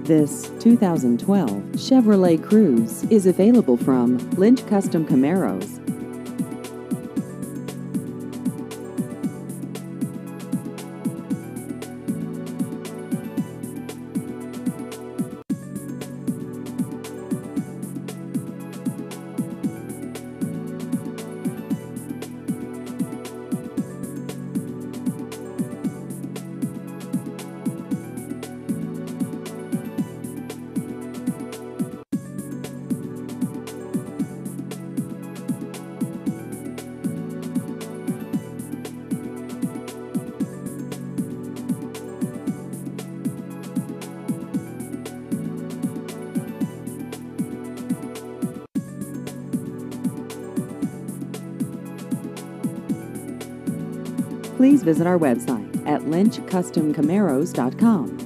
This 2012 Chevrolet Cruze is available from Lynch Custom Camaros. Please visit our website at lynchcustomcamaros.com.